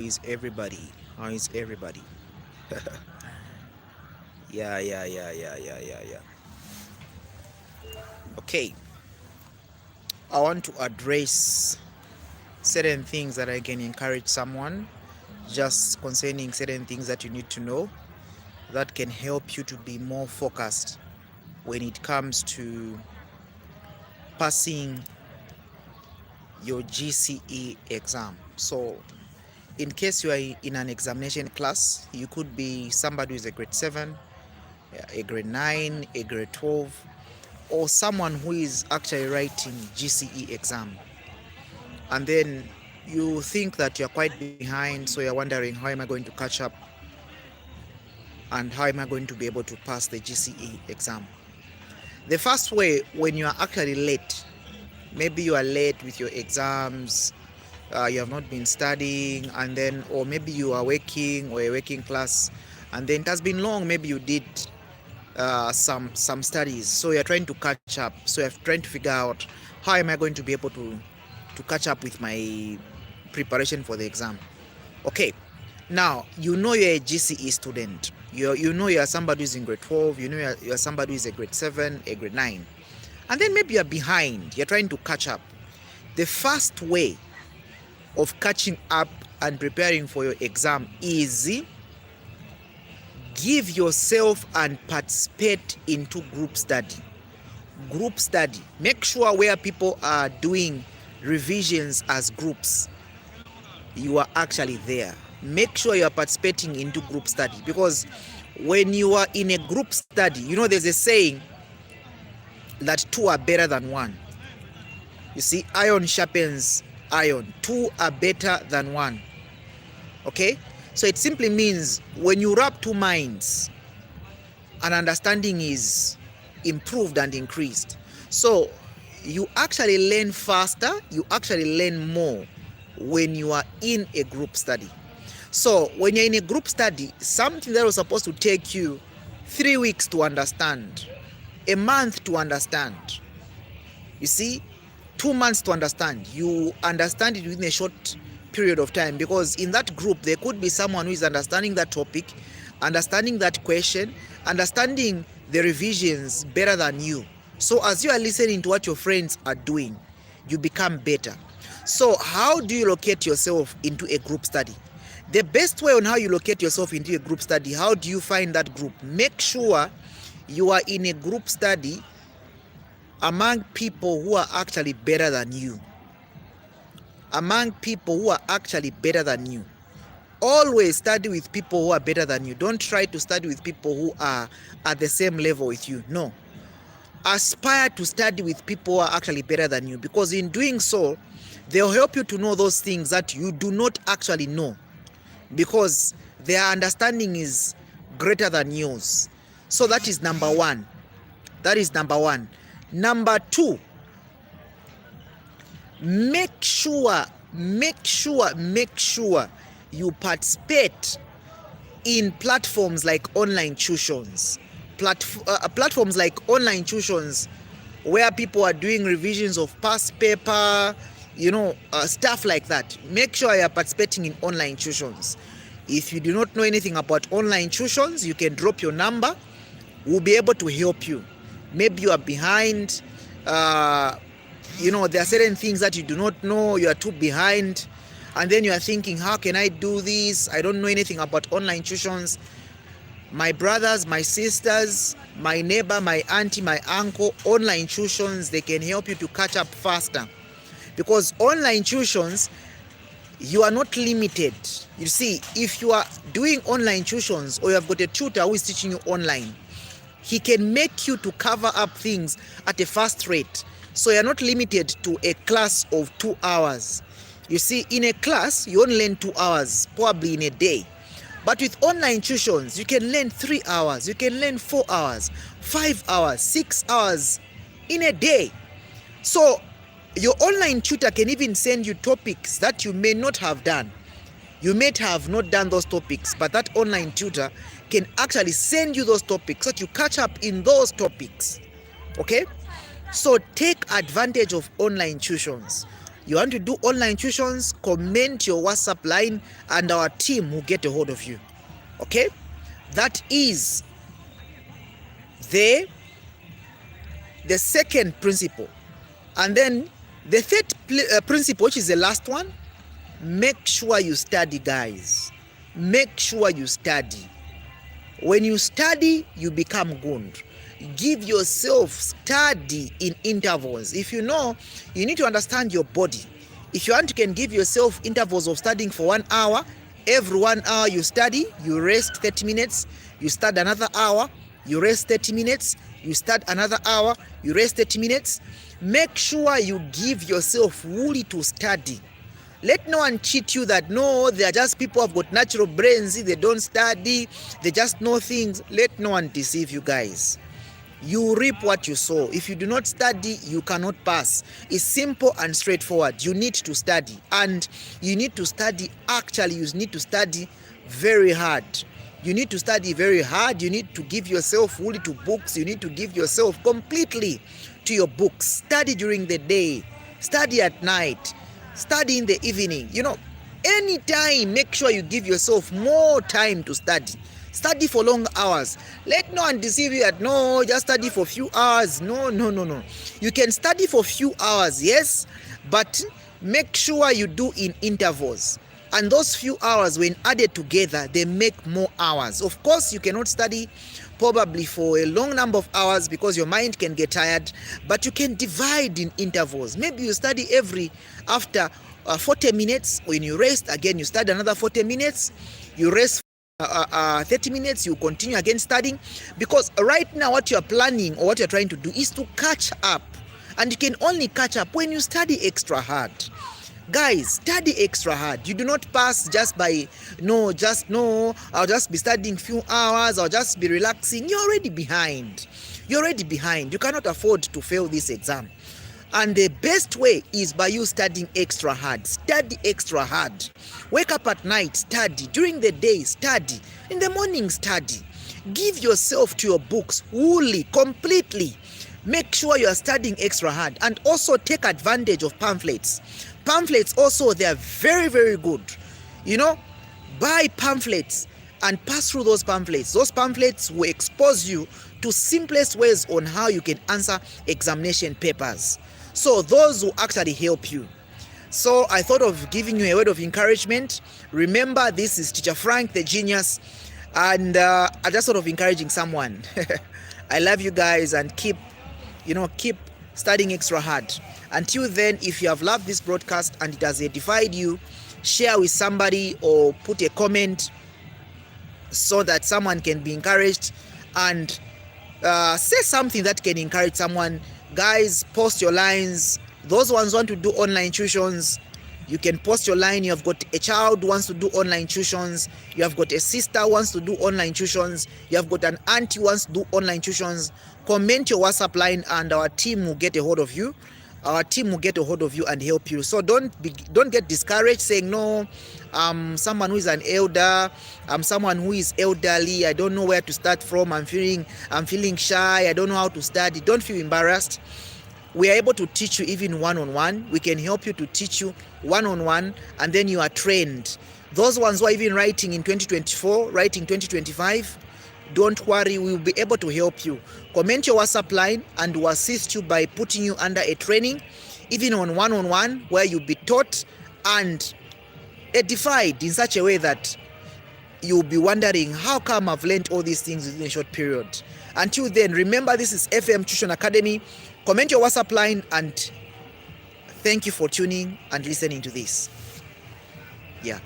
is everybody? How is everybody? Yeah. Okay, I want to address certain things that I can encourage someone just concerning certain things that you need to know that can help you to be more focused when it comes to passing your GCE exam. So, in case you are in an examination class, you could be somebody who is a grade 7, a grade 9, a grade 12, or someone who is actually writing GCE exam, and then you think that you're quite behind, so you're wondering, how am I going to catch up and how am I going to be able to pass the GCE exam? The first way, when you are actually late, maybe you are late with your exams, you have not been studying, and then, or maybe you are working or a working class, and then it has been long, maybe you did some studies, so you're trying to catch up, so you're trying to figure out, how am I going to be able to catch up with my preparation for the exam? Okay, now you know you're a GCE student, you know you're somebody who's in grade 12, you know you're somebody who's a grade 7, a grade 9, and then maybe you're behind, you're trying to catch up. The first way of catching up and preparing for your exam is give yourself and participate into group study. Make sure where people are doing revisions as groups, you are actually there. Make sure you are participating into group study, because when you are in a group study, there's a saying that two are better than one. You see, iron sharpens iron. Two are better than one. Okay? So it simply means when you rub two minds, an understanding is improved and increased. So you actually learn faster, you actually learn more when you are in a group study. So when you're in a group study, something that was supposed to take you 3 weeks to understand, a month to understand, you see, 2 months to understand, you understand it within a short period of time, because in that group there could be someone who is understanding that topic, understanding that question, understanding the revisions better than you. So as you are listening to what your friends are doing, you become better. So how do you locate yourself into a group study? The best way on how you locate yourself into a group study, how do you find that group? Make sure you are in a group study among people who are actually better than you. Always study with people who are better than you. Don't try to study with people who are at the same level with you. No. Aspire to study with people who are actually better than you, because in doing so, they'll help you to know those things that you do not actually know, because their understanding is greater than yours. So that is number one. Number two, make sure you participate in platforms like online tuitions. Platforms like online tuitions, where people are doing revisions of past paper, stuff like that. Make sure you are participating in online tuitions. If you do not know anything about online tuitions, you can drop your number. We'll be able to help you. Maybe you are behind, there are certain things that you do not know, you are too behind, and then you are thinking, how can I do this? I don't know anything about online tuitions. My brothers, my sisters, my neighbor, my auntie, my uncle, online tuitions, they can help you to catch up faster. Because online tuitions, you are not limited. You see, if you are doing online tuitions, or you have got a tutor who is teaching you online, he can make you to cover up things at a fast rate. So you're not limited to a class of 2 hours. You see, in a class, you only learn 2 hours, probably in a day. But with online tuitions, you can learn 3 hours, you can learn 4 hours, 5 hours, 6 hours in a day. So your online tutor can even send you topics that you may not have done. You may have not done those topics, but that online tutor can actually send you those topics so that you catch up in those topics. Okay? So take advantage of online tuitions. You want to do online tuitions, comment your WhatsApp line and our team will get a hold of you. Okay? That is the second principle. And then the third principle, which is the last one, make sure you study, guys. Make sure you study. When you study, you become good. Give yourself study in intervals. If you know, you need to understand your body. If you want, you can give yourself intervals of studying for 1 hour. Every 1 hour you study, you rest 30 minutes, you study another hour, you rest 30 minutes, you study another hour, you rest 30 minutes. Make sure you give yourself fully to study. Let no one cheat you that no, they are just people who have got natural brains, they don't study, they just know things. Let no one deceive you, guys. You reap what you sow. If you do not study, you cannot pass. It's simple and straightforward. You need to study, and you need to study. Actually, you need to study very hard. You need to study very hard. You need to give yourself fully to books. You need to give yourself completely to your books. Study during the day, study at night, study in the evening. Anytime, make sure you give yourself more time to study. Study for long hours. Let no one deceive you that no, just study for few hours. No. You can study for few hours, yes, but make sure you do in intervals. And those few hours, when added together, they make more hours. Of course, you cannot study probably for a long number of hours because your mind can get tired, but you can divide in intervals. Maybe you study after 40 minutes. When you rest, again, you study another 40 minutes. You rest 30 minutes, you continue again studying, because right now what you're planning or what you're trying to do is to catch up, and you can only catch up when you study extra hard. Guys, study extra hard. You do not pass just by I'll just be studying few hours, I'll just be relaxing. You're already behind. You cannot afford to fail this exam. And the best way is by you studying extra hard. Study extra hard. Wake up at night, study. During the day, study. In the morning, study. Give yourself to your books fully, completely. Make sure you are studying extra hard. And also take advantage of pamphlets. Pamphlets also, they are very, very good. Buy pamphlets and pass through those pamphlets. Those pamphlets will expose you to simplest ways on how you can answer examination papers. So those will actually help you. So I thought of giving you a word of encouragement. Remember, this is Teacher Frank, the genius, and I just sort of encouraging someone. I love you guys, and keep studying extra hard. Until then, if you have loved this broadcast and it has edified you, share with somebody or put a comment so that someone can be encouraged, and say something that can encourage someone. Guys, post your lines. Those ones want to do online tuitions, you can post your line. You have got a child who wants to do online tuitions, you have got a sister who wants to do online tuitions, you have got an auntie who wants to do online tuitions. Comment your WhatsApp line and our team will get a hold of you. Our team will get a hold of you and help you. So don't get discouraged saying no, I'm someone who is an elder, I'm someone who is elderly, I don't know where to start from, I'm feeling shy, I don't know how to study. Don't feel embarrassed. We are able to teach you even one-on-one. We can help you to teach you one-on-one, and then you are trained. Those ones who are even writing in 2024, writing 2025, don't worry, we will be able to help you. Comment your WhatsApp line and we'll assist you by putting you under a training, even on one-on-one, where you'll be taught and edified in such a way that you'll be wondering, how come I've learned all these things within a short period? Until then, remember, this is FM Tuition Academy. Comment your WhatsApp line, and thank you for tuning and listening to this. Yeah.